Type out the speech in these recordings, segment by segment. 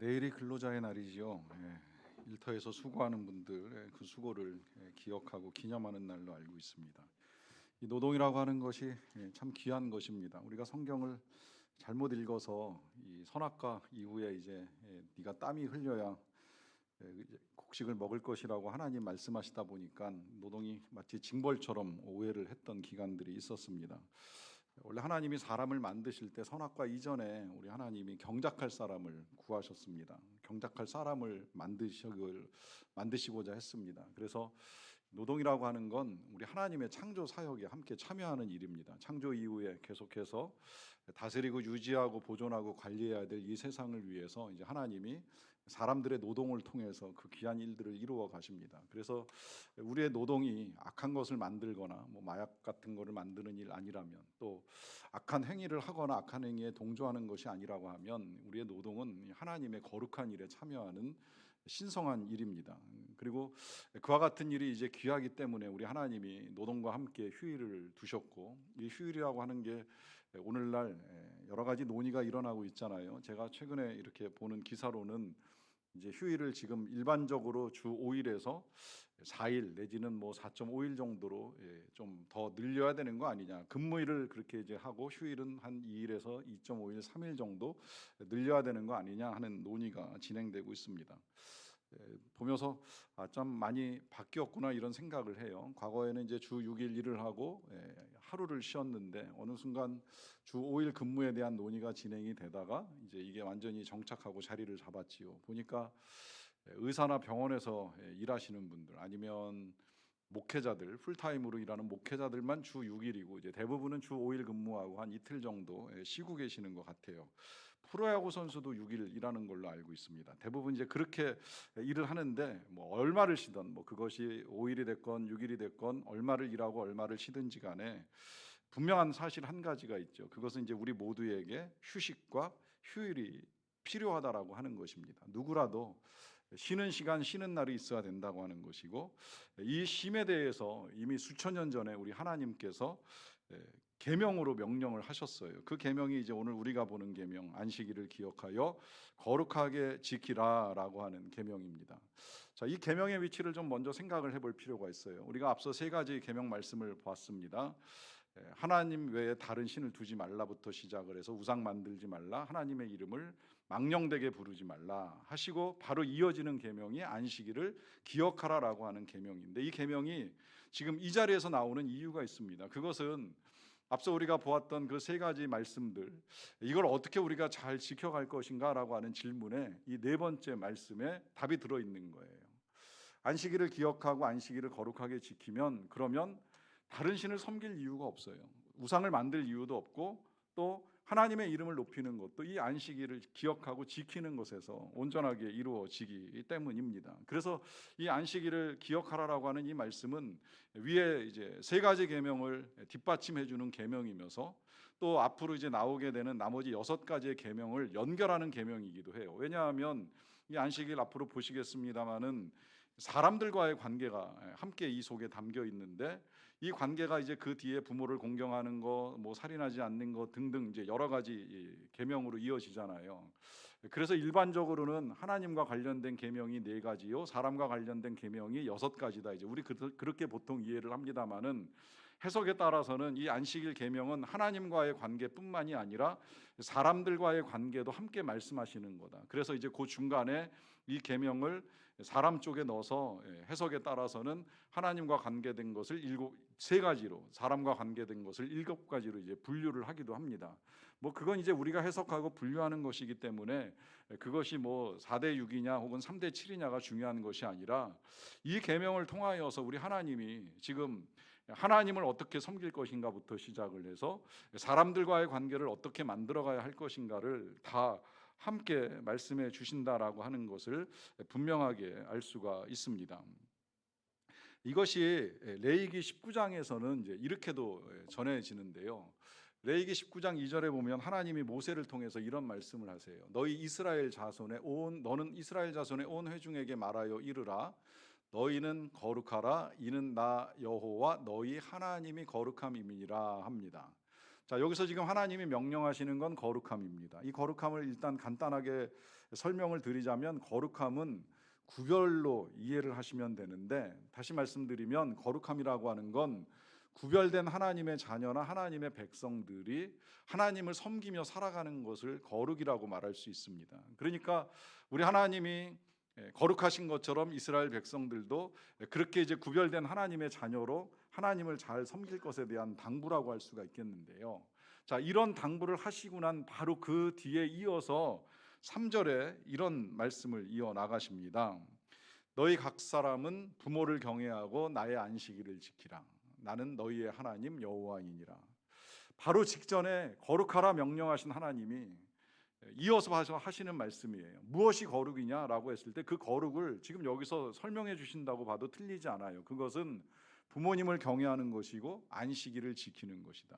내일이 근로자의 날이지요. 일터에서 수고하는 분들의 그 수고를 기억하고 기념하는 날로 알고 있습니다. 이 노동이라고 하는 것이 참 귀한 것입니다. 우리가 성경을 잘못 읽어서 이 선악과 이후에 이제 네가 땀이 흘려야 이제 곡식을 먹을 것이라고 하나님 말씀하시다 보니까 노동이 마치 징벌처럼 오해를 했던 기간들이 있었습니다. 원래 하나님이 사람을 만드실 때 선악과 이전에 우리 하나님이 경작할 사람을 구하셨습니다. 경작할 사람을 만드시고자 했습니다. 그래서 노동이라고 하는 건 우리 하나님의 창조 사역에 함께 참여하는 일입니다. 창조 이후에 계속해서 다스리고 유지하고 보존하고 관리해야 될 이 세상을 위해서 이제 하나님이 사람들의 노동을 통해서 그 귀한 일들을 이루어 가십니다. 그래서 우리의 노동이 악한 것을 만들거나 뭐 마약 같은 거를 만드는 일 아니라면, 또 악한 행위를 하거나 악한 행위에 동조하는 것이 아니라고 하면 우리의 노동은 하나님의 거룩한 일에 참여하는 신성한 일입니다. 그리고 그와 같은 일이 이제 귀하기 때문에 우리 하나님이 노동과 함께 휴일을 두셨고, 이 휴일이라고 하는 게 오늘날 여러 가지 논의가 일어나고 있잖아요. 제가 최근에 이렇게 보는 기사로는 이제 휴일을 지금 일반적으로 주 5일에서 4일 내지는 뭐 4.5일 정도로 좀 더 늘려야 되는 거 아니냐. 근무일을 그렇게 이제 하고 휴일은 한 2일에서 2.5일, 3일 정도 늘려야 되는 거 아니냐 하는 논의가 진행되고 있습니다. 보면서 좀 많이 바뀌었구나 이런 생각을 해요. 과거에는 이제 주 6일 일을 하고 하루를 쉬었는데 어느 순간 주 5일 근무에 대한 논의가 진행이 되다가 이제 이게 완전히 정착하고 자리를 잡았지요. 보니까 의사나 병원에서 일하시는 분들, 아니면 목회자들, 풀타임으로 일하는 목회자들만 주 6일이고 이제 대부분은 주 5일 근무하고 한 이틀 정도 쉬고 계시는 것 같아요. 프로야구 선수도 6일 일하는 걸로 알고 있습니다. 대부분 이제 그렇게 일을 하는데 뭐 얼마를 쉬던, 뭐 그것이 5일이 됐건 6일이 됐건 얼마를 일하고 얼마를 쉬든지 간에 분명한 사실 한 가지가 있죠. 그것은 이제 우리 모두에게 휴식과 휴일이 필요하다라고 하는 것입니다. 누구라도 쉬는 시간, 쉬는 날이 있어야 된다고 하는 것이고, 이 쉼에 대해서 이미 수천 년 전에 우리 하나님께서 계명으로 명령을 하셨어요. 그 계명이 이제 오늘 우리가 보는 계명, 안식일을 기억하여 거룩하게 지키라라고 하는 계명입니다. 자, 이 계명의 위치를 좀 먼저 생각을 해볼 필요가 있어요. 우리가 앞서 세 가지 계명 말씀을 보았습니다. 하나님 외에 다른 신을 두지 말라부터 시작을 해서 우상 만들지 말라, 하나님의 이름을 망령되게 부르지 말라 하시고, 바로 이어지는 계명이 안식일을 기억하라라고 하는 계명인데, 이 계명이 지금 이 자리에서 나오는 이유가 있습니다. 그것은 앞서 우리가 보았던 그 세 가지 말씀들, 이걸 어떻게 우리가 잘 지켜갈 것인가라고 하는 질문에 이 네 번째 말씀에 답이 들어있는 거예요. 안식일을 기억하고 안식일을 거룩하게 지키면, 그러면 다른 신을 섬길 이유가 없어요. 우상을 만들 이유도 없고, 또 하나님의 이름을 높이는 것도 이 안식일을 기억하고 지키는 것에서 온전하게 이루어지기 때문입니다. 그래서 이 안식일을 기억하라라고 하는 이 말씀은 위에 이제 세 가지 계명을 뒷받침해 주는 계명이면서, 또 앞으로 이제 나오게 되는 나머지 6가지의 계명을 연결하는 계명이기도 해요. 왜냐하면 이 안식일 앞으로 보시겠습니다마는 사람들과의 관계가 함께 이 속에 담겨 있는데, 이 관계가 이제 그 뒤에 부모를 공경하는 거, 뭐 살인하지 않는 거 등등 이제 여러 가지 계명으로 이어지잖아요. 그래서 일반적으로는 하나님과 관련된 계명이 4가지요, 사람과 관련된 계명이 6가지다. 이제 우리 그렇게 보통 이해를 합니다만은, 해석에 따라서는 이 안식일 계명은 하나님과의 관계뿐만이 아니라 사람들과의 관계도 함께 말씀하시는 거다. 그래서 이제 그 중간에 이 계명을 사람 쪽에 넣어서 해석에 따라서는 하나님과 관계된 것을 3가지로, 사람과 관계된 것을 7가지로 이제 분류를 하기도 합니다. 뭐 그건 이제 우리가 해석하고 분류하는 것이기 때문에 그것이 뭐 4대 6이냐 혹은 3대 7이냐가 중요한 것이 아니라, 이 계명을 통하여서 우리 하나님이 지금 하나님을 어떻게 섬길 것인가부터 시작을 해서 사람들과의 관계를 어떻게 만들어가야 할 것인가를 다 함께 말씀해 주신다라고 하는 것을 분명하게 알 수가 있습니다. 이것이 레위기 19장에서는 이제 이렇게도 전해지는데요. 레위기 19장 2절에 보면 하나님이 모세를 통해서 이런 말씀을 하세요. 너는 이스라엘 자손의 온 회중에게 말하여 이르라. 너희는 거룩하라. 이는 나 여호와 너희 하나님이 거룩함이니라 합니다. 자, 여기서 지금 하나님이 명령하시는 건 거룩함입니다. 이 거룩함을 일단 간단하게 설명을 드리자면, 거룩함은 구별로 이해를 하시면 되는데, 다시 말씀드리면 거룩함이라고 하는 건 구별된 하나님의 자녀나 하나님의 백성들이 하나님을 섬기며 살아가는 것을 거룩이라고 말할 수 있습니다. 그러니까 우리 하나님이 거룩하신 것처럼 이스라엘 백성들도 그렇게 이제 구별된 하나님의 자녀로 하나님을 잘 섬길 것에 대한 당부라고 할 수가 있겠는데요. 자, 이런 당부를 하시고 난 바로 그 뒤에 이어서 3절에 이런 말씀을 이어 나가십니다. 너희 각 사람은 부모를 경외하고 나의 안식일을 지키라. 나는 너희의 하나님 여호와이니라. 바로 직전에 거룩하라 명령하신 하나님이 이어서 하시는 말씀이에요. 무엇이 거룩이냐라고 했을 때 그 거룩을 지금 여기서 설명해 주신다고 봐도 틀리지 않아요. 그것은 부모님을 경외하는 것이고 안식일을 지키는 것이다.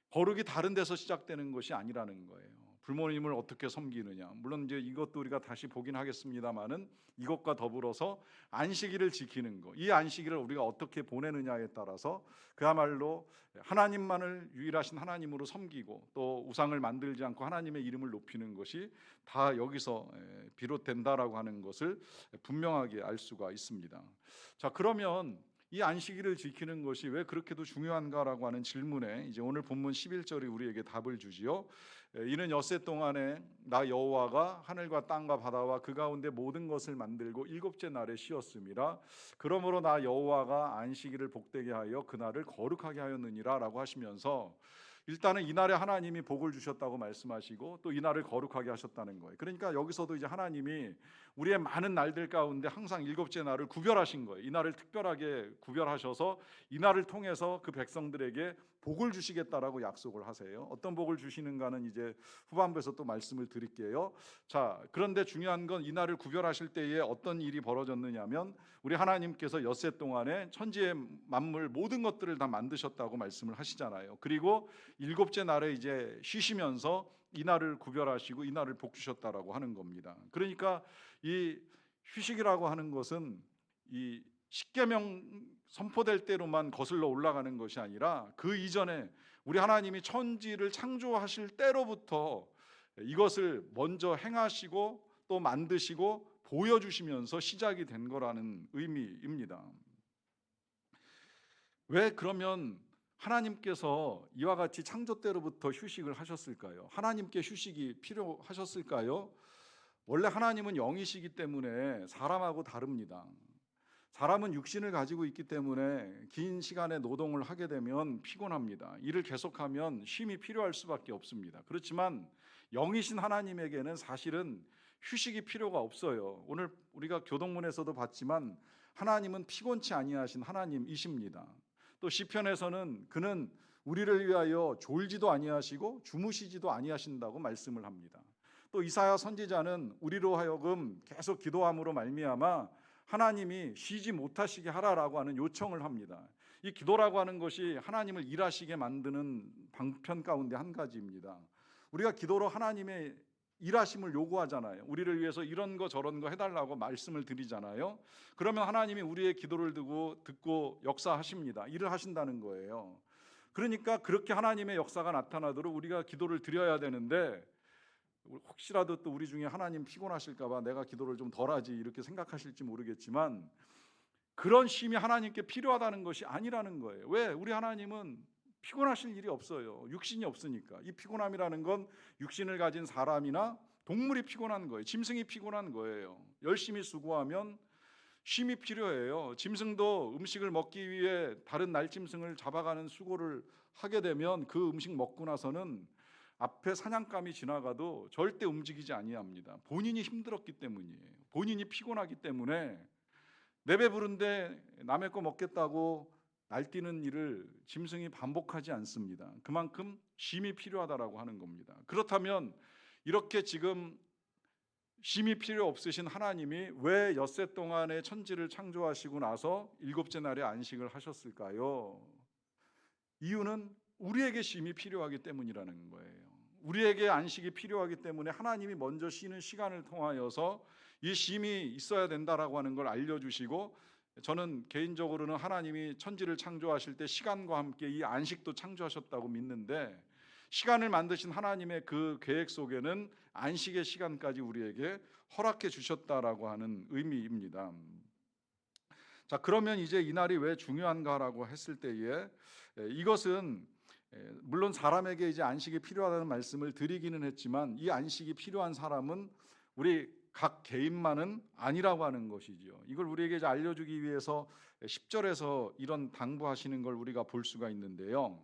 거룩이 다른 데서 시작되는 것이 아니라는 거예요. 부모님을 어떻게 섬기느냐, 물론 이제 이것도 우리가 다시 보긴 하겠습니다만은 이것과 더불어서 안식일을 지키는 것, 이 안식일을 우리가 어떻게 보내느냐에 따라서 그야말로 하나님만을 유일하신 하나님으로 섬기고 또 우상을 만들지 않고 하나님의 이름을 높이는 것이 다 여기서 비롯된다라고 하는 것을 분명하게 알 수가 있습니다. 자, 그러면 이 안식일을 지키는 것이 왜 그렇게도 중요한가라고 하는 질문에 이제 오늘 본문 11절이 우리에게 답을 주지요. 이는 엿새 동안에 나 여호와가 하늘과 땅과 바다와 그 가운데 모든 것을 만들고 일곱째 날에 쉬었음이라. 그러므로 나 여호와가 안식일을 복되게 하여 그날을 거룩하게 하였느니라 라고 하시면서, 일단은 이날에 하나님이 복을 주셨다고 말씀하시고 또 이날을 거룩하게 하셨다는 거예요. 그러니까 여기서도 이제 하나님이 우리의 많은 날들 가운데 항상 일곱째 날을 구별하신 거예요. 이날을 특별하게 구별하셔서 이날을 통해서 그 백성들에게 복을 주시겠다라고 약속을 하세요. 어떤 복을 주시는가는 이제 후반부에서 또 말씀을 드릴게요. 자, 그런데 중요한 건 이날을 구별하실 때에 어떤 일이 벌어졌느냐면, 우리 하나님께서 엿새 동안에 천지의 만물 모든 것들을 다 만드셨다고 말씀을 하시잖아요. 그리고 일곱째 날에 이제 쉬시면서 이날을 구별하시고 이날을 복 주셨다라고 하는 겁니다. 그러니까 이 휴식이라고 하는 것은 이 십계명 선포될 때로만 거슬러 올라가는 것이 아니라 그 이전에 우리 하나님이 천지를 창조하실 때로부터 이것을 먼저 행하시고 또 만드시고 보여주시면서 시작이 된 거라는 의미입니다. 왜 그러면 하나님께서 이와 같이 창조 때로부터 휴식을 하셨을까요? 하나님께 휴식이 필요하셨을까요? 원래 하나님은 영이시기 때문에 사람하고 다릅니다. 사람은 육신을 가지고 있기 때문에 긴 시간의 노동을 하게 되면 피곤합니다. 일을 계속하면 쉼이 필요할 수밖에 없습니다. 그렇지만 영이신 하나님에게는 사실은 휴식이 필요가 없어요. 오늘 우리가 교동문에서도 봤지만 하나님은 피곤치 아니하신 하나님이십니다. 또 시편에서는 그는 우리를 위하여 졸지도 아니하시고 주무시지도 아니하신다고 말씀을 합니다. 또 이사야 선지자는 우리로 하여금 계속 기도함으로 말미암아 하나님이 쉬지 못하시게 하라라고 하는 요청을 합니다. 이 기도라고 하는 것이 하나님을 일하시게 만드는 방편 가운데 한 가지입니다. 우리가 기도로 하나님의 일하심을 요구하잖아요. 우리를 위해서 이런 거 저런 거 해달라고 말씀을 드리잖아요. 그러면 하나님이 우리의 기도를 듣고 역사하십니다. 일을 하신다는 거예요. 그러니까 그렇게 하나님의 역사가 나타나도록 우리가 기도를 드려야 되는데, 혹시라도 또 우리 중에 하나님 피곤하실까 봐 내가 기도를 좀 덜하지 이렇게 생각하실지 모르겠지만, 그런 쉼이 하나님께 필요하다는 것이 아니라는 거예요. 왜? 우리 하나님은 피곤하실 일이 없어요. 육신이 없으니까. 이 피곤함이라는 건 육신을 가진 사람이나 동물이 피곤한 거예요. 짐승이 피곤한 거예요. 열심히 수고하면 쉼이 필요해요. 짐승도 음식을 먹기 위해 다른 날짐승을 잡아가는 수고를 하게 되면 그 음식 먹고 나서는 앞에 사냥감이 지나가도 절대 움직이지 아니합니다. 본인이 힘들었기 때문이에요. 본인이 피곤하기 때문에 내 배부른데 남의 거 먹겠다고 날뛰는 일을 짐승이 반복하지 않습니다. 그만큼 쉼이 필요하다라고 하는 겁니다. 그렇다면 이렇게 지금 쉼이 필요 없으신 하나님이 왜 엿새 동안에 천지를 창조하시고 나서 일곱째 날에 안식을 하셨을까요? 이유는 우리에게 쉼이 필요하기 때문이라는 거예요. 우리에게 안식이 필요하기 때문에 하나님이 먼저 쉬는 시간을 통하여서 이 쉼이 있어야 된다라고 하는 걸 알려주시고, 저는 개인적으로는 하나님이 천지를 창조하실 때 시간과 함께 이 안식도 창조하셨다고 믿는데, 시간을 만드신 하나님의 그 계획 속에는 안식의 시간까지 우리에게 허락해 주셨다라고 하는 의미입니다. 자, 그러면 이제 이 날이 왜 중요한가라고 했을 때에, 이것은 물론 사람에게 이제 안식이 필요하다는 말씀을 드리기는 했지만, 이 안식이 필요한 사람은 우리 각 개인만은 아니라고 하는 것이지요. 이걸 우리에게 이제 알려주기 위해서 10절에서 이런 당부하시는 걸 우리가 볼 수가 있는데요.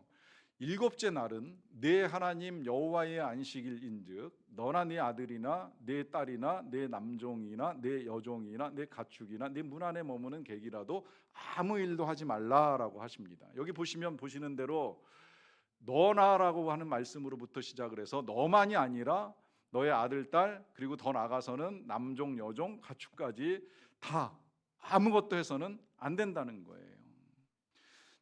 일곱째 날은 내 하나님 여호와의 안식일인즉 너나 네 아들이나 네 딸이나 네 남종이나 네 여종이나 네 가축이나 네 문 안에 머무는 객이라도 아무 일도 하지 말라라고 하십니다. 여기 보시면 보시는 대로 너나라고 하는 말씀으로부터 시작을 해서 너만이 아니라 너의 아들, 딸, 그리고 더 나아가서는 남종, 여종, 가축까지 다 아무것도 해서는 안 된다는 거예요.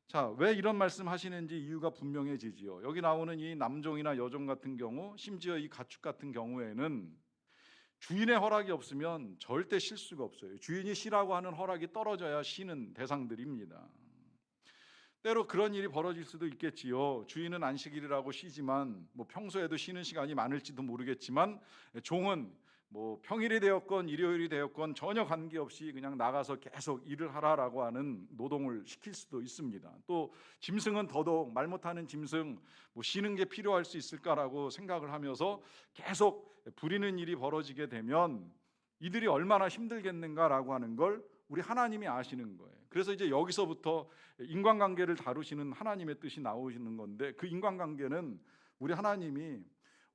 자, 왜 이런 말씀 하시는지 이유가 분명해지지요. 여기 나오는 이 남종이나 여종 같은 경우, 심지어 이 가축 같은 경우에는 주인의 허락이 없으면 절대 쉴 수가 없어요. 주인이 쉬라고 하는 허락이 떨어져야 쉬는 대상들입니다. 때로 그런 일이 벌어질 수도 있겠지요. 주인은 안식일이라고 쉬지만 평소에도 쉬는 시간이 많을지도 모르겠지만, 종은 평일이 되었건 일요일이 되었건 전혀 관계없이 그냥 나가서 계속 일을 하라라고 하는 노동을 시킬 수도 있습니다. 또 짐승은 더더욱, 말 못하는 짐승 쉬는 게 필요할 수 있을까라고 생각을 하면서 계속 부리는 일이 벌어지게 되면 이들이 얼마나 힘들겠는가라고 하는 걸 우리 하나님이 아시는 거예요. 그래서 이제 여기서부터 인간관계를 다루시는 하나님의 뜻이 나오시는 건데, 그 인간관계는 우리 하나님이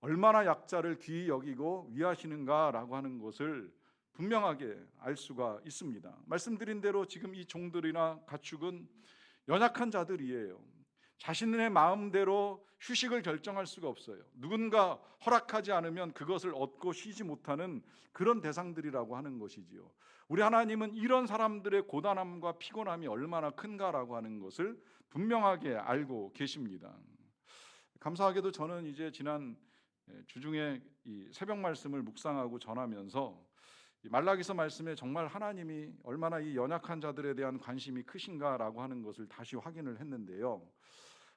얼마나 약자를 귀히 여기고 위하시는가라고 하는 것을 분명하게 알 수가 있습니다. 말씀드린 대로 지금 이 종들이나 가축은 연약한 자들이에요. 자신의 마음대로 휴식을 결정할 수가 없어요. 누군가 허락하지 않으면 그것을 얻고 쉬지 못하는 그런 대상들이라고 하는 것이지요. 우리 하나님은 이런 사람들의 고단함과 피곤함이 얼마나 큰가라고 하는 것을 분명하게 알고 계십니다. 감사하게도 저는 이제 지난 주중에 이 새벽 말씀을 묵상하고 전하면서 말라기서 말씀에 정말 하나님이 얼마나 이 연약한 자들에 대한 관심이 크신가라고 하는 것을 다시 확인을 했는데요.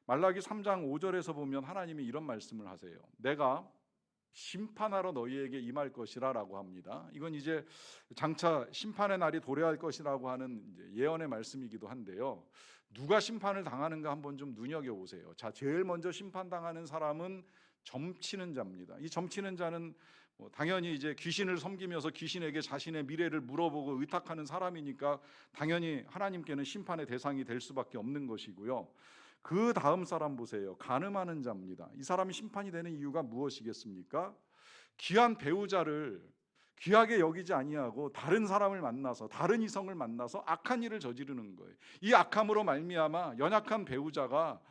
말라기 3장 5절에서 보면 하나님이 이런 말씀을 하세요. 내가 심판하러 너희에게 임할 것이라 라고 합니다. 이건 이제 장차 심판의 날이 도래할 것이라고 하는 이제 예언의 말씀이기도 한데요. 누가 심판을 당하는가 한번 좀 눈여겨보세요. 자, 제일 먼저 심판당하는 사람은 점치는 자입니다. 이 점치는 자는 당연히 이제 귀신을 섬기면서 귀신에게 자신의 미래를 물어보고 의탁하는 사람이니까 당연히 하나님께는 심판의 대상이 될 수밖에 없는 것이고요. 그 다음 사람 보세요. 간음하는 자입니다. 이 사람이 심판이 되는 이유가 무엇이겠습니까? 귀한 배우자를 귀하게 여기지 아니하고 다른 사람을 만나서, 다른 이성을 만나서 악한 일을 저지르는 거예요. 이 악함으로 말미암아 연약한 배우자가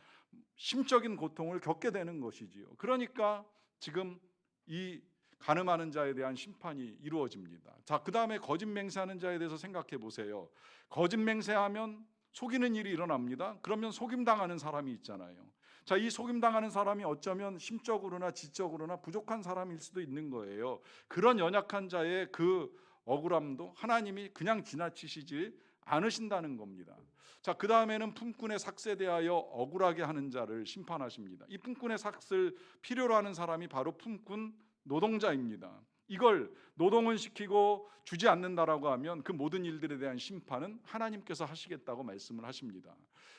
심적인 고통을 겪게 되는 것이지요. 그러니까 지금 이 간음하는 자에 대한 심판이 이루어집니다. 자, 그 다음에 거짓 맹세하는 자에 대해서 생각해 보세요. 거짓 맹세하면 속이는 일이 일어납니다. 그러면 속임당하는 사람이 있잖아요. 자, 이 속임당하는 사람이 어쩌면 심적으로나 지적으로나 부족한 사람일 수도 있는 거예요. 그런 연약한 자의 그 억울함도 하나님이 그냥 지나치시지 않으신다는 겁니다. 자, 그 다음에는 품꾼의 삭스에 대하여 억울하게 하는 자를 심판하십니다. 이 품꾼의 삭스를 필요로 하는 사람이 바로 품꾼 노동자입니다. 이걸 노동은 시키고 주지 않는다라고 하면 그 모든 일들에 대한 심판은 하나님께서 하시겠다고 말씀을 하십니다.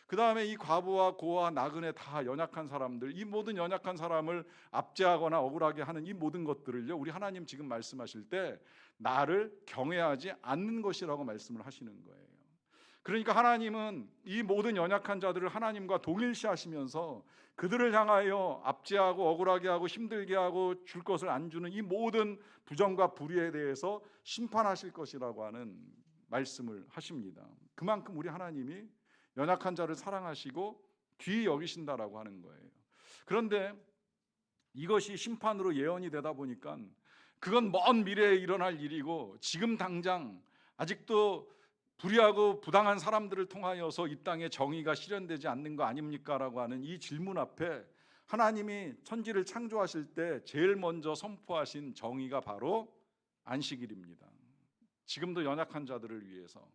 그 다음에 이 과부와 고아 나그네 다 연약한 사람들, 이 모든 연약한 사람을 압제하거나 억울하게 하는 이 모든 것들을요, 우리 하나님 지금 말씀하실 때 나를 경외하지 않는 것이라고 말씀을 하시는 거예요. 그러니까 하나님은 이 모든 연약한 자들을 하나님과 동일시하시면서 그들을 향하여 압제하고 억울하게 하고 힘들게 하고 줄 것을 안 주는 이 모든 부정과 불의에 대해서 심판하실 것이라고 하는 말씀을 하십니다. 그만큼 우리 하나님이 연약한 자를 사랑하시고 귀히 여기신다라고 하는 거예요. 그런데 이것이 심판으로 예언이 되다 보니까 그건 먼 미래에 일어날 일이고 지금 당장 아직도 불의하고 부당한 사람들을 통하여서 이 땅에 정의가 실현되지 않는 거 아닙니까? 라고 하는 이 질문 앞에 하나님이 천지를 창조하실 때 제일 먼저 선포하신 정의가 바로 안식일입니다. 지금도 연약한 자들을 위해서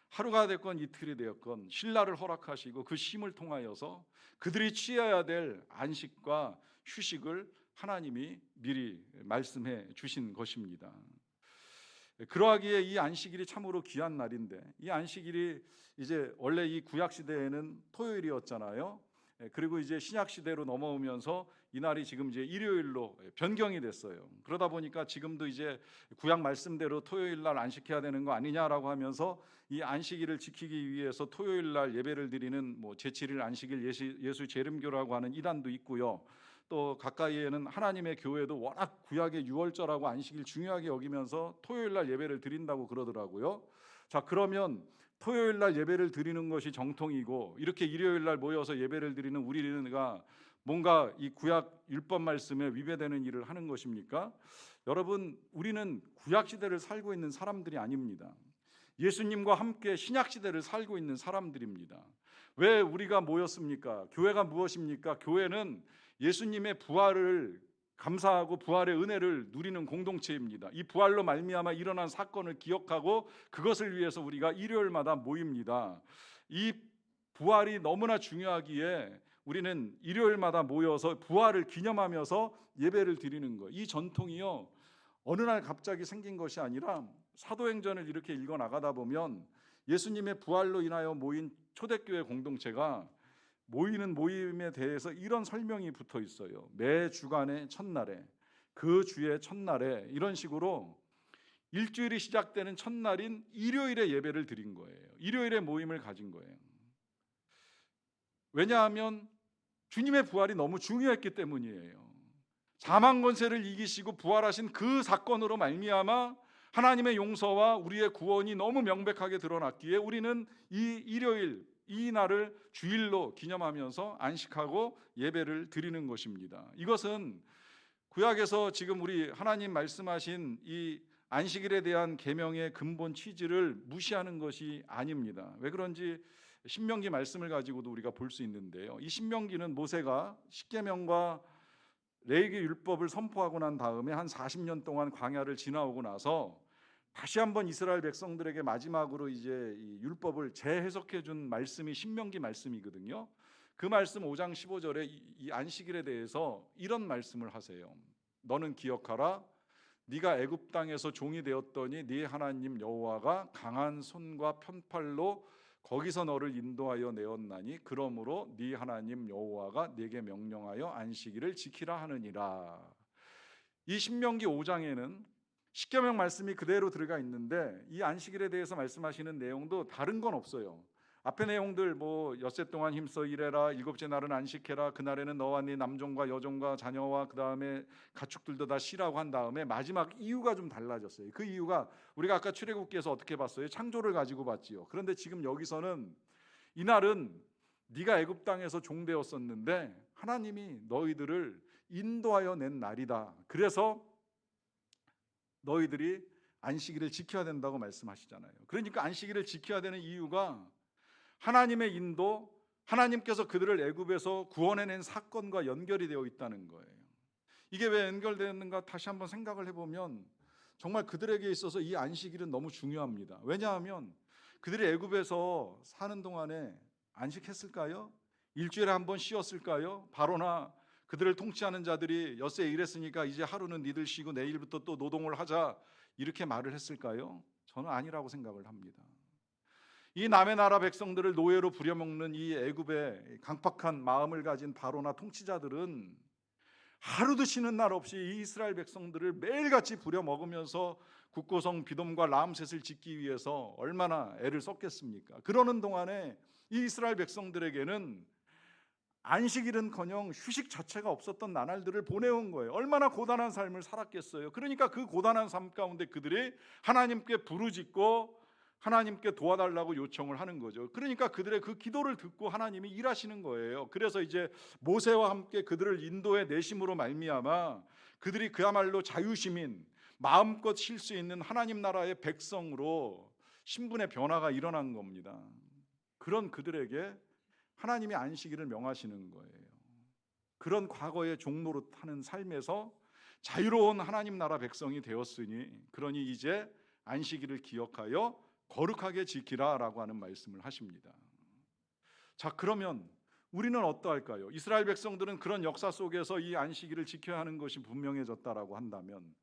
하루가 됐건 이틀이 되었건 신라를 허락하시고 그 쉼을 통하여서 그들이 취해야 될 안식과 휴식을 하나님이 미리 말씀해 주신 것입니다. 그러하기에 이 안식일이 참으로 귀한 날인데, 이 안식일이 이제 원래 이 구약 시대에는 토요일이었잖아요. 그리고 이제 신약 시대로 넘어오면서 이 날이 지금 이제 일요일로 변경이 됐어요. 그러다 보니까 지금도 이제 구약 말씀대로 토요일 날 안식해야 되는 거 아니냐라고 하면서 이 안식일을 지키기 위해서 토요일 날 예배를 드리는 뭐 제7일 안식일 예수 재림교라고 하는 이단도 있고요. 또 가까이에는 하나님의 교회도 워낙 구약의 유월절하고 안식일 중요하게 여기면서 토요일 날 예배를 드린다고 그러더라고요. 자, 그러면 토요일 날 예배를 드리는 것이 정통이고 이렇게 일요일 날 모여서 예배를 드리는 우리가 뭔가 이 구약 율법 말씀에 위배되는 일을 하는 것입니까? 여러분, 우리는 구약 시대를 살고 있는 사람들이 아닙니다. 예수님과 함께 신약 시대를 살고 있는 사람들입니다. 왜 우리가 모였습니까? 교회가 무엇입니까? 교회는 예수님의 부활을 감사하고 부활의 은혜를 누리는 공동체입니다. 이 부활로 말미암아 일어난 사건을 기억하고 그것을 위해서 우리가 일요일마다 모입니다. 이 부활이 너무나 중요하기에 우리는 일요일마다 모여서 부활을 기념하면서 예배를 드리는 거예요. 이 전통이요, 어느 날 갑자기 생긴 것이 아니라 사도행전을 이렇게 읽어 나가다 보면 예수님의 부활로 인하여 모인 초대교회 공동체가 모이는 모임에 대해서 이런 설명이 붙어 있어요. 매 주간의 첫날에, 그 주의 첫날에, 이런 식으로 일주일이 시작되는 첫날인 일요일에 예배를 드린 거예요. 일요일에 모임을 가진 거예요. 왜냐하면 주님의 부활이 너무 중요했기 때문이에요. 사망 권세를 이기시고 부활하신 그 사건으로 말미암아 하나님의 용서와 우리의 구원이 너무 명백하게 드러났기에 우리는 이 일요일, 이 날을 주일로 기념하면서 안식하고 예배를 드리는 것입니다. 이것은 구약에서 지금 우리 하나님 말씀하신 이 안식일에 대한 계명의 근본 취지를 무시하는 것이 아닙니다. 왜 그런지 신명기 말씀을 가지고도 우리가 볼 수 있는데요. 이 신명기는 모세가 십계명과 레위기 율법을 선포하고 난 다음에 한 40년 동안 광야를 지나오고 나서 다시 한번 이스라엘 백성들에게 마지막으로 이제 이 율법을 재해석해 준 말씀이 신명기 말씀이거든요. 그 말씀 5장 15절에 이 안식일에 대해서 이런 말씀을 하세요. 너는 기억하라. 네가 애굽 땅에서 종이 되었더니 네 하나님 여호와가 강한 손과 편팔로 거기서 너를 인도하여 내었나니 그러므로 네 하나님 여호와가 네게 명령하여 안식일을 지키라 하느니라. 이 신명기 5장에는 십계명 말씀이 그대로 들어가 있는데 이 안식일에 대해서 말씀하시는 내용도 다른 건 없어요. 앞의 내용들 뭐 엿새 동안 힘써 일해라, 일곱째 날은 안식해라, 그날에는 너와 네 남종과 여종과 자녀와 그 다음에 가축들도 다 쉬라고 한 다음에 마지막 이유가 좀 달라졌어요. 그 이유가 우리가 아까 출애굽기에서 어떻게 봤어요? 창조를 가지고 봤지요. 그런데 지금 여기서는 이날은 네가 애굽 땅에서 종되었었는데 하나님이 너희들을 인도하여 낸 날이다. 그래서 너희들이 안식일을 지켜야 된다고 말씀하시잖아요. 그러니까 안식일을 지켜야 되는 이유가 하나님의 인도, 하나님께서 그들을 애굽에서 구원해낸 사건과 연결이 되어 있다는 거예요. 이게 왜 연결되었는가 다시 한번 생각을 해보면 정말 그들에게 있어서 이 안식일은 너무 중요합니다. 왜냐하면 그들이 애굽에서 사는 동안에 안식했을까요? 일주일에 한 번 쉬었을까요? 바로나 그들을 통치하는 자들이 엿새 일했으니까 이제 하루는 니들 쉬고 내일부터 또 노동을 하자 이렇게 말을 했을까요? 저는 아니라고 생각을 합니다. 이 남의 나라 백성들을 노예로 부려먹는 이 애굽의 강팍한 마음을 가진 바로나 통치자들은 하루도 쉬는 날 없이 이 이스라엘 백성들을 매일같이 부려먹으면서 국고성 비돔과 라암셋을 짓기 위해서 얼마나 애를 썼겠습니까? 그러는 동안에 이 이스라엘 백성들에게는 안식일은커녕 휴식 자체가 없었던 나날들을 보내온 거예요. 얼마나 고단한 삶을 살았겠어요. 그러니까 그 고단한 삶 가운데 그들이 하나님께 부르짖고 하나님께 도와달라고 요청을 하는 거죠. 그러니까 그들의 그 기도를 듣고 하나님이 일하시는 거예요. 그래서 이제 모세와 함께 그들을 인도해 내심으로 말미암아 그들이 그야말로 자유시민, 마음껏 쉴 수 있는 하나님 나라의 백성으로 신분의 변화가 일어난 겁니다. 그런 그들에게 하나님이 안식일을 명하시는 거예요. 그런 과거의 종노릇 하는 삶에서 자유로운 하나님 나라 백성이 되었으니 그러니 이제 안식일을 기억하여 거룩하게 지키라라고 하는 말씀을 하십니다. 자, 그러면 우리는 어떠할까요? 이스라엘 백성들은 그런 역사 속에서 이 안식일을 지켜야 하는 것이 분명해졌다라고 한다면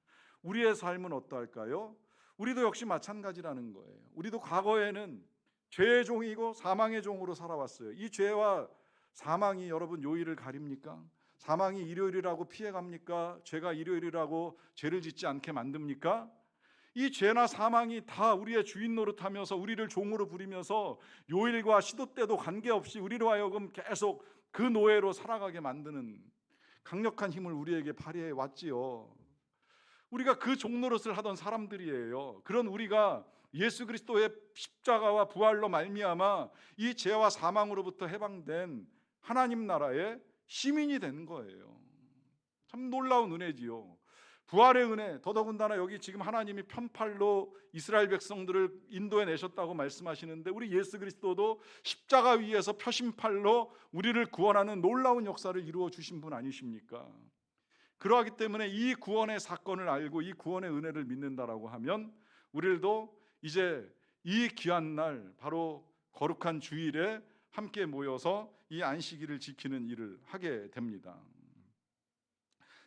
우리의 삶은 어떠할까요? 우리도 역시 마찬가지라는 거예요. 우리도 과거에는 죄의 종이고 사망의 종으로 살아왔어요. 이 죄와 사망이 여러분 요일을 가립니까? 사망이 일요일이라고 피해갑니까? 죄가 일요일이라고 죄를 짓지 않게 만듭니까? 이 죄나 사망이 다 우리의 주인 노릇하면서 우리를 종으로 부리면서 요일과 시도 때도 관계없이 우리로 하여금 계속 그 노예로 살아가게 만드는 강력한 힘을 우리에게 발휘해 왔지요. 우리가 그 종노릇을 하던 사람들이에요. 그런 우리가 예수 그리스도의 십자가와 부활로 말미암아 이 죄와 사망으로부터 해방된 하나님 나라의 시민이 된 거예요. 참 놀라운 은혜지요. 부활의 은혜, 더더군다나 여기 지금 하나님이 편팔로 이스라엘 백성들을 인도해 내셨다고 말씀하시는데 우리 예수 그리스도도 십자가 위에서 표심팔로 우리를 구원하는 놀라운 역사를 이루어 주신 분 아니십니까? 그러하기 때문에 이 구원의 사건을 알고 이 구원의 은혜를 믿는다라고 하면 우리들도 이제 이 귀한 날 바로 거룩한 주일에 함께 모여서 이 안식일을 지키는 일을 하게 됩니다.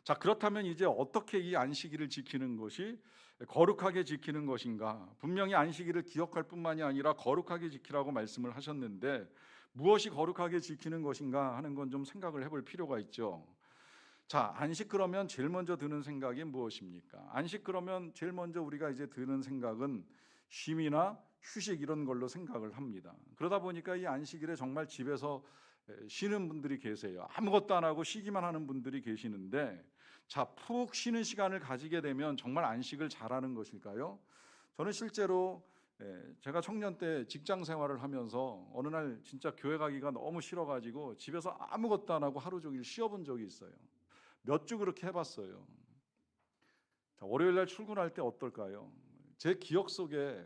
자, 그렇다면 이제 어떻게 이 안식일을 지키는 것이 거룩하게 지키는 것인가? 분명히 안식일을 기억할 뿐만이 아니라 거룩하게 지키라고 말씀을 하셨는데 무엇이 거룩하게 지키는 것인가 하는 건 좀 생각을 해볼 필요가 있죠. 자, 안식 그러면 제일 먼저 드는 생각이 무엇입니까? 안식 그러면 제일 먼저 우리가 이제 드는 생각은 쉼이나 휴식 이런 걸로 생각을 합니다. 그러다 보니까 이 안식일에 정말 집에서 쉬는 분들이 계세요. 아무것도 안 하고 쉬기만 하는 분들이 계시는데 자, 푹 쉬는 시간을 가지게 되면 정말 안식을 잘하는 것일까요? 저는 실제로 제가 청년 때 직장 생활을 하면서 어느 날 진짜 교회 가기가 너무 싫어가지고 집에서 아무것도 안 하고 하루 종일 쉬어본 적이 있어요. 몇 주 그렇게 해봤어요. 자, 월요일 날 출근할 때 어떨까요? 제 기억 속에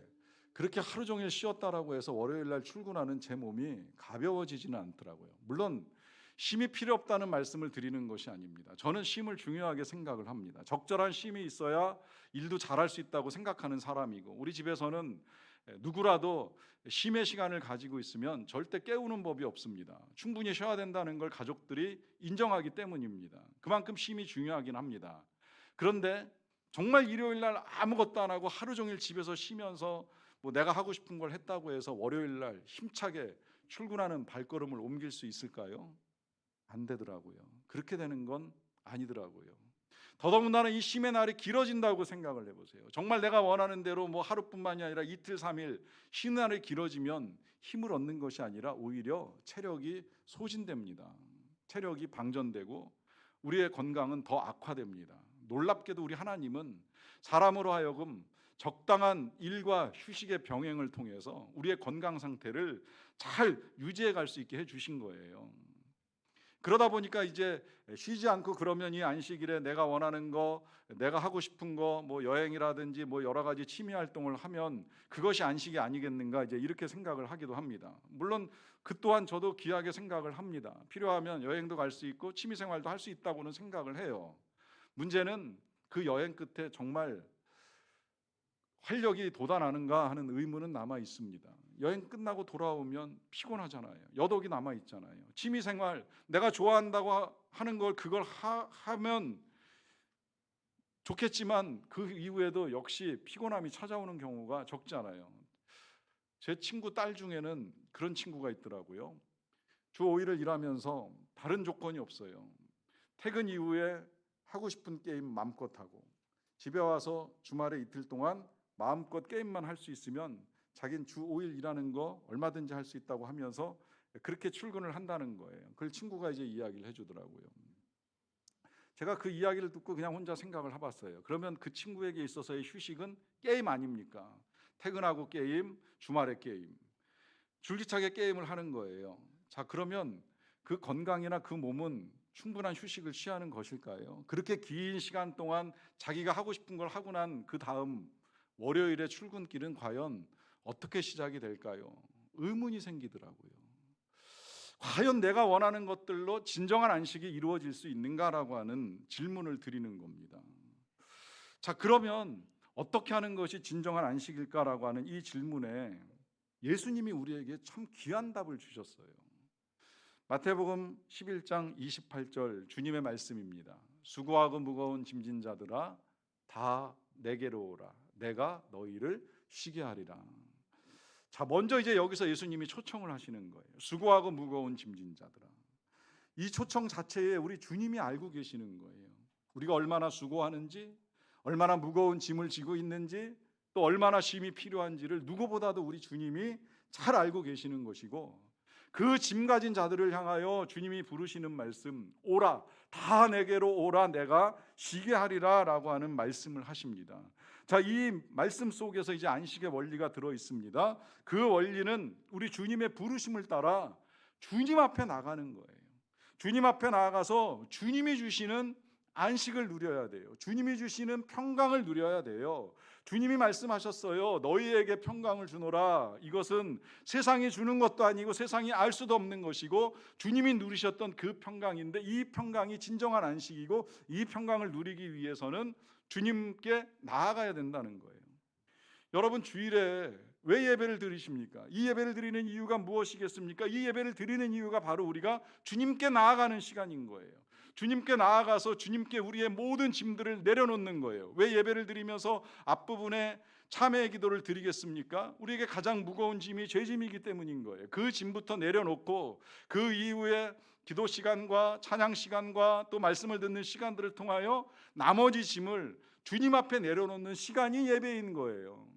그렇게 하루 종일 쉬었다라고 해서 월요일 날 출근하는 제 몸이 가벼워지지는 않더라고요. 물론 쉼이 필요 없다는 말씀을 드리는 것이 아닙니다. 저는 쉼을 중요하게 생각을 합니다. 적절한 쉼이 있어야 일도 잘할 수 있다고 생각하는 사람이고 우리 집에서는 누구라도 쉼의 시간을 가지고 있으면 절대 깨우는 법이 없습니다. 충분히 쉬어야 된다는 걸 가족들이 인정하기 때문입니다. 그만큼 쉼이 중요하긴 합니다. 그런데 정말 일요일 날 아무것도 안 하고 하루 종일 집에서 쉬면서 뭐 내가 하고 싶은 걸 했다고 해서 월요일 날 힘차게 출근하는 발걸음을 옮길 수 있을까요? 안 되더라고요. 그렇게 되는 건 아니더라고요. 더더군다나 이 쉼의 날이 길어진다고 생각을 해보세요. 정말 내가 원하는 대로 뭐 하루뿐만이 아니라 이틀, 3일 쉬는 날이 길어지면 힘을 얻는 것이 아니라 오히려 체력이 소진됩니다. 체력이 방전되고 우리의 건강은 더 악화됩니다. 놀랍게도 우리 하나님은 사람으로 하여금 적당한 일과 휴식의 병행을 통해서 우리의 건강 상태를 잘 유지해 갈 수 있게 해주신 거예요. 그러다 보니까 이제 쉬지 않고 그러면 이 안식일에 내가 원하는 거, 내가 하고 싶은 거, 뭐 여행이라든지 뭐 여러 가지 취미 활동을 하면 그것이 안식이 아니겠는가 이제 이렇게 생각을 하기도 합니다. 물론 그 또한 저도 귀하게 생각을 합니다. 필요하면 여행도 갈 수 있고 취미 생활도 할 수 있다고는 생각을 해요. 문제는 그 여행 끝에 정말 활력이 돋아나는가 하는 의문은 남아 있습니다. 여행 끝나고 돌아오면 피곤하잖아요. 여독이 남아 있잖아요. 취미생활 내가 좋아한다고 하는 걸 그걸 하면 좋겠지만 그 이후에도 역시 피곤함이 찾아오는 경우가 적지 않아요. 제 친구 딸 중에는 그런 친구가 있더라고요. 주 5일을 일하면서 다른 조건이 없어요. 퇴근 이후에 하고 싶은 게임 마음껏 하고 집에 와서 주말에 이틀 동안 마음껏 게임만 할 수 있으면 자기는 주 5일 일하는 거 얼마든지 할 수 있다고 하면서 그렇게 출근을 한다는 거예요. 그걸 친구가 이제 이야기를 해주더라고요. 제가 그 이야기를 듣고 그냥 혼자 생각을 해봤어요. 그러면 그 친구에게 있어서의 휴식은 게임 아닙니까? 퇴근하고 게임, 주말에 게임, 줄기차게 게임을 하는 거예요. 자, 그러면 그 건강이나 그 몸은 충분한 휴식을 취하는 것일까요? 그렇게 긴 시간 동안 자기가 하고 싶은 걸 하고 난 그 다음 월요일의 출근길은 과연 어떻게 시작이 될까요? 의문이 생기더라고요. 과연 내가 원하는 것들로 진정한 안식이 이루어질 수 있는가라고 하는 질문을 드리는 겁니다. 자, 그러면 어떻게 하는 것이 진정한 안식일까라고 하는 이 질문에 예수님이 우리에게 참 귀한 답을 주셨어요. 마태복음 11장 28절 주님의 말씀입니다. 수고하고 무거운 짐진 자들아 다 내게로 오라. 내가 너희를 쉬게 하리라. 자, 먼저 이제 여기서 예수님이 초청을 하시는 거예요. 수고하고 무거운 짐진 자들아. 이 초청 자체에 우리 주님이 알고 계시는 거예요. 우리가 얼마나 수고하는지, 얼마나 무거운 짐을 지고 있는지, 또 얼마나 쉼이 필요한지를 누구보다도 우리 주님이 잘 알고 계시는 것이고, 그 짐 가진 자들을 향하여 주님이 부르시는 말씀, 오라, 다 내게로 오라, 내가 쉬게 하리라 라고 하는 말씀을 하십니다. 자, 이 말씀 속에서 이제 안식의 원리가 들어 있습니다. 그 원리는 우리 주님의 부르심을 따라 주님 앞에 나가는 거예요. 주님 앞에 나아가서 주님이 주시는 안식을 누려야 돼요. 주님이 주시는 평강을 누려야 돼요. 주님이 말씀하셨어요. 너희에게 평강을 주노라. 이것은 세상이 주는 것도 아니고 세상이 알 수도 없는 것이고 주님이 누리셨던 그 평강인데, 이 평강이 진정한 안식이고 이 평강을 누리기 위해서는 주님께 나아가야 된다는 거예요. 여러분, 주일에 왜 예배를 드리십니까? 이 예배를 드리는 이유가 무엇이겠습니까? 이 예배를 드리는 이유가 바로 우리가 주님께 나아가는 시간인 거예요. 주님께 나아가서 주님께 우리의 모든 짐들을 내려놓는 거예요. 왜 예배를 드리면서 앞부분에 참회의 기도를 드리겠습니까? 우리에게 가장 무거운 짐이 죄짐이기 때문인 거예요. 그 짐부터 내려놓고 그 이후에 기도 시간과 찬양 시간과 또 말씀을 듣는 시간들을 통하여 나머지 짐을 주님 앞에 내려놓는 시간이 예배인 거예요.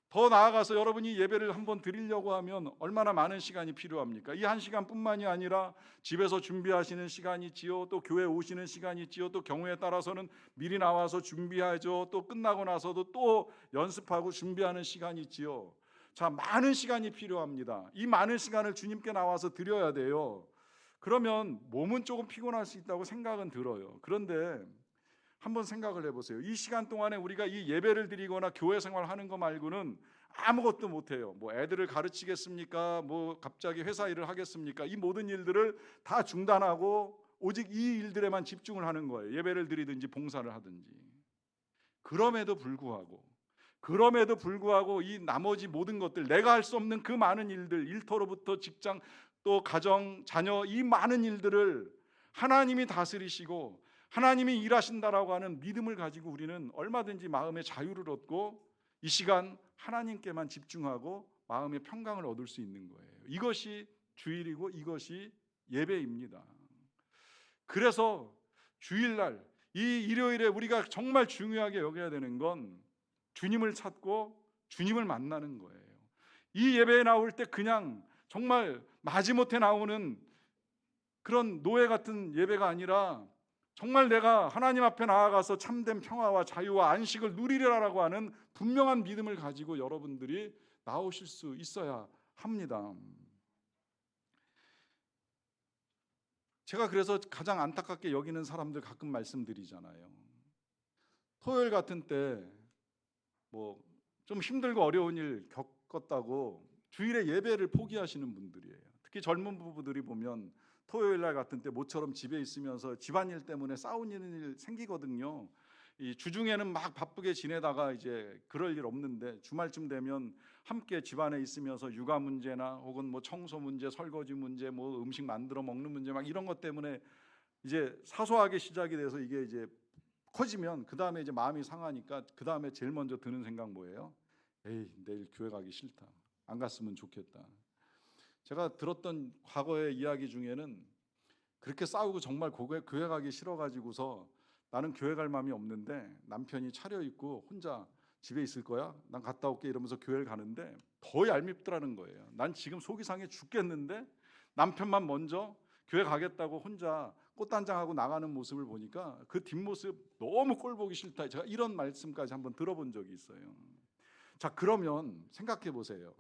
더 나아가서 여러분이 예배를 한번 드리려고 하면 얼마나 많은 시간이 필요합니까? 이 한 시간뿐만이 아니라 집에서 준비하시는 시간이 있지요, 또 교회 오시는 시간이 있지요, 또 경우에 따라서는 미리 나와서 준비하죠, 또 끝나고 나서도 또 연습하고 준비하는 시간이 있지요. 자, 많은 시간이 필요합니다. 이 많은 시간을 주님께 나와서 드려야 돼요. 그러면 몸은 조금 피곤할 수 있다고 생각은 들어요. 그런데 한번 생각을 해보세요. 이 시간 동안에 우리가 이 예배를 드리거나 교회 생활하는 거 말고는 아무것도 못해요. 뭐 애들을 가르치겠습니까? 뭐 갑자기 회사 일을 하겠습니까? 이 모든 일들을 다 중단하고 오직 이 일들에만 집중을 하는 거예요. 예배를 드리든지 봉사를 하든지. 그럼에도 불구하고 이 나머지 모든 것들, 내가 할 수 없는 그 많은 일들, 일터로부터 직장, 또 가정, 자녀, 이 많은 일들을 하나님이 다스리시고 하나님이 일하신다라고 하는 믿음을 가지고 우리는 얼마든지 마음의 자유를 얻고 이 시간 하나님께만 집중하고 마음의 평강을 얻을 수 있는 거예요. 이것이 주일이고 이것이 예배입니다. 그래서 주일날, 이 일요일에 우리가 정말 중요하게 여겨야 되는 건 주님을 찾고 주님을 만나는 거예요. 이 예배에 나올 때 그냥 정말 마지못해 나오는 그런 노예 같은 예배가 아니라 정말 내가 하나님 앞에 나아가서 참된 평화와 자유와 안식을 누리리라라고 하는 분명한 믿음을 가지고 여러분들이 나오실 수 있어야 합니다. 제가 그래서 가장 안타깝게 여기는 사람들 가끔 말씀드리잖아요. 토요일 같은 때 뭐 좀 힘들고 어려운 일 겪었다고 주일에 예배를 포기하시는 분들이에요. 특히 젊은 부부들이 보면 토요일 날 같은 때 모처럼 집에 있으면서 집안일 때문에 싸우는 일 생기거든요. 이 주중에는 막 바쁘게 지내다가 이제 그럴 일 없는데 주말쯤 되면 함께 집안에 있으면서 육아 문제나 혹은 뭐 청소 문제, 설거지 문제, 뭐 음식 만들어 먹는 문제 막 이런 것 때문에 이제 사소하게 시작이 돼서 이게 이제 커지면 그 다음에 이제 마음이 상하니까 그 다음에 제일 먼저 드는 생각 뭐예요? 에이, 내일 교회 가기 싫다. 안 갔으면 좋겠다. 제가 들었던 과거의 이야기 중에는 그렇게 싸우고 정말 교회 가기 싫어가지고서 나는 교회 갈 마음이 없는데 남편이 차려입고 혼자 집에 있을 거야? 난 갔다 올게 이러면서 교회를 가는데 더 얄밉더라는 거예요. 난 지금 속이 상해 죽겠는데 남편만 먼저 교회 가겠다고 혼자 꽃단장하고 나가는 모습을 보니까 그 뒷모습 너무 꼴 보기 싫다. 제가 이런 말씀까지 한번 들어본 적이 있어요. 자, 그러면 생각해 보세요.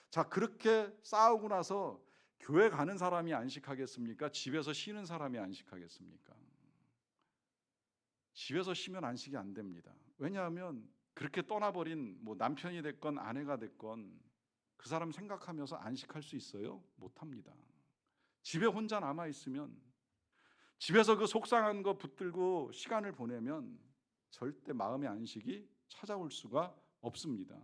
자, 그렇게 싸우고 나서 교회 가는 사람이 안식하겠습니까? 집에서 쉬는 사람이 안식하겠습니까? 집에서 쉬면 안식이 안 됩니다. 왜냐하면 그렇게 떠나버린 뭐 남편이 됐건 아내가 됐건 그 사람 생각하면서 안식할 수 있어요? 못합니다. 집에 혼자 남아있으면, 집에서 그 속상한 거 붙들고 시간을 보내면 절대 마음의 안식이 찾아올 수가 없습니다.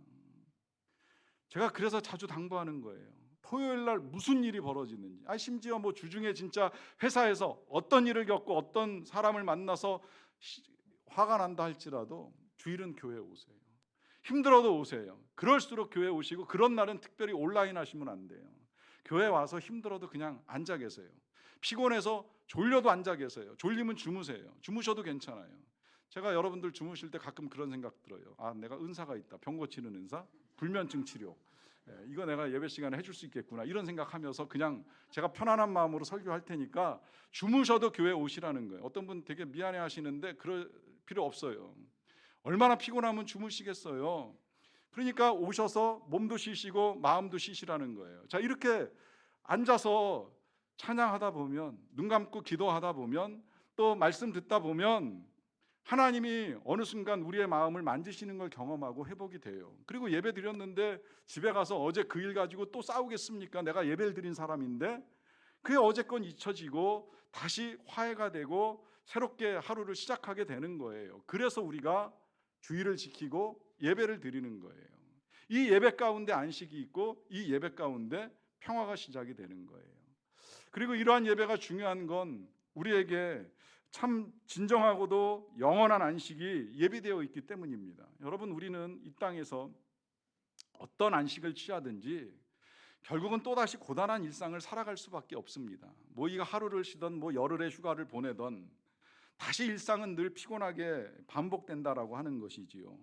제가 그래서 자주 당부하는 거예요. 토요일 날 무슨 일이 벌어지는지, 심지어 뭐 주중에 진짜 회사에서 어떤 일을 겪고 어떤 사람을 만나서 화가 난다 할지라도 주일은 교회에 오세요. 힘들어도 오세요. 그럴수록 교회에 오시고, 그런 날은 특별히 온라인 하시면 안 돼요. 교회 와서 힘들어도 그냥 앉아 계세요. 피곤해서 졸려도 앉아 계세요. 졸리면 주무세요. 주무셔도 괜찮아요. 제가 여러분들 주무실 때 가끔 그런 생각 들어요. 내가 은사가 있다. 병 고치는 은사, 불면증 치료, 이거 내가 예배 시간에 해줄 수 있겠구나, 이런 생각하면서 그냥 제가 편안한 마음으로 설교할 테니까 주무셔도 교회 오시라는 거예요. 어떤 분 되게 미안해 하시는데 그럴 필요 없어요. 얼마나 피곤하면 주무시겠어요. 그러니까 오셔서 몸도 쉬시고 마음도 쉬시라는 거예요. 자, 이렇게 앉아서 찬양하다 보면, 눈 감고 기도하다 보면, 또 말씀 듣다 보면 하나님이 어느 순간 우리의 마음을 만지시는 걸 경험하고 회복이 돼요. 그리고 예배 드렸는데 집에 가서 어제 그 일 가지고 또 싸우겠습니까? 내가 예배를 드린 사람인데. 그게 어제건 잊혀지고 다시 화해가 되고 새롭게 하루를 시작하게 되는 거예요. 그래서 우리가 주의를 지키고 예배를 드리는 거예요. 이 예배 가운데 안식이 있고, 이 예배 가운데 평화가 시작이 되는 거예요. 그리고 이러한 예배가 중요한 건 우리에게 참 진정하고도 영원한 안식이 예비되어 있기 때문입니다. 여러분, 우리는 이 땅에서 어떤 안식을 취하든지 결국은 또다시 고단한 일상을 살아갈 수밖에 없습니다. 뭐 이거 하루를 쉬던 뭐 열흘의 휴가를 보내던 다시 일상은 늘 피곤하게 반복된다라고 하는 것이지요.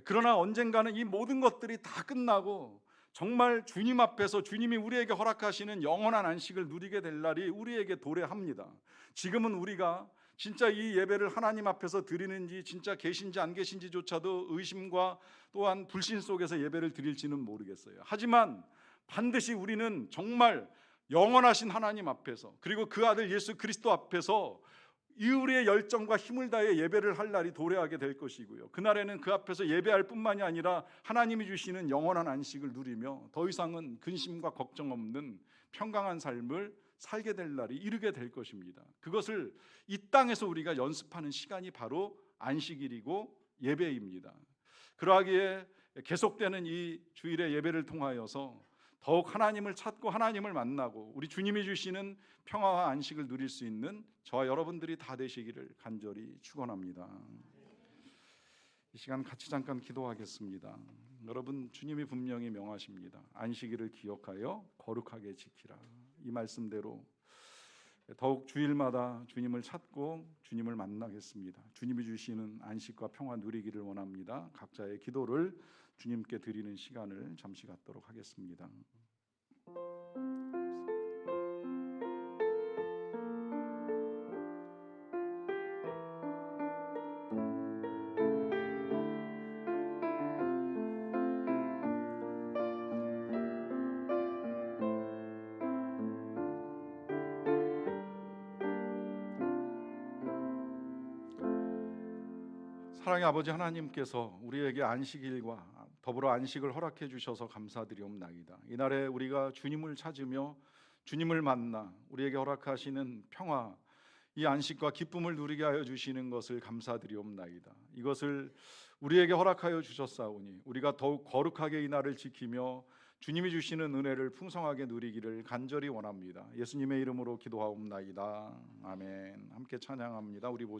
그러나 언젠가는 이 모든 것들이 다 끝나고 정말 주님 앞에서 주님이 우리에게 허락하시는 영원한 안식을 누리게 될 날이 우리에게 도래합니다. 지금은 우리가 진짜 이 예배를 하나님 앞에서 드리는지, 진짜 계신지 안 계신지조차도 의심과 또한 불신 속에서 예배를 드릴지는 모르겠어요. 하지만 반드시 우리는 정말 영원하신 하나님 앞에서, 그리고 그 아들 예수 그리스도 앞에서 이 우리의 열정과 힘을 다해 예배를 할 날이 도래하게 될 것이고요. 그날에는 그 앞에서 예배할 뿐만이 아니라 하나님이 주시는 영원한 안식을 누리며 더 이상은 근심과 걱정 없는 평강한 삶을 살게 될 날이 이르게 될 것입니다. 그것을 이 땅에서 우리가 연습하는 시간이 바로 안식일이고 예배입니다. 그러하기에 계속되는 이 주일의 예배를 통하여서 더욱 하나님을 찾고 하나님을 만나고 우리 주님이 주시는 평화와 안식을 누릴 수 있는 저와 여러분들이 다 되시기를 간절히 축원합니다. 이 시간 같이 잠깐 기도하겠습니다. 여러분, 주님이 분명히 명하십니다. 안식일을 기억하여 거룩하게 지키라. 이 말씀대로 더욱 주일마다 주님을 찾고 주님을 만나겠습니다. 주님이 주시는 안식과 평화 누리기를 원합니다. 각자의 기도를 주님께 드리는 시간을 잠시 갖도록 하겠습니다. 사랑의 아버지 하나님께서 우리에게 안식일과 더불어 안식을 허락해 주셔서 감사드리옵나이다. 이날에 우리가 주님을 찾으며 주님을 만나 우리에게 허락하시는 평화, 이 안식과 기쁨을 누리게 하여 주시는 것을 감사드리옵나이다. 이것을 우리에게 허락하여 주셨사오니 우리가 더욱 거룩하게 이 날을 지키며 주님이 주시는 은혜를 풍성하게 누리기를 간절히 원합니다. 예수님의 이름으로 기도하옵나이다. 아멘. 함께 찬양합니다. 우리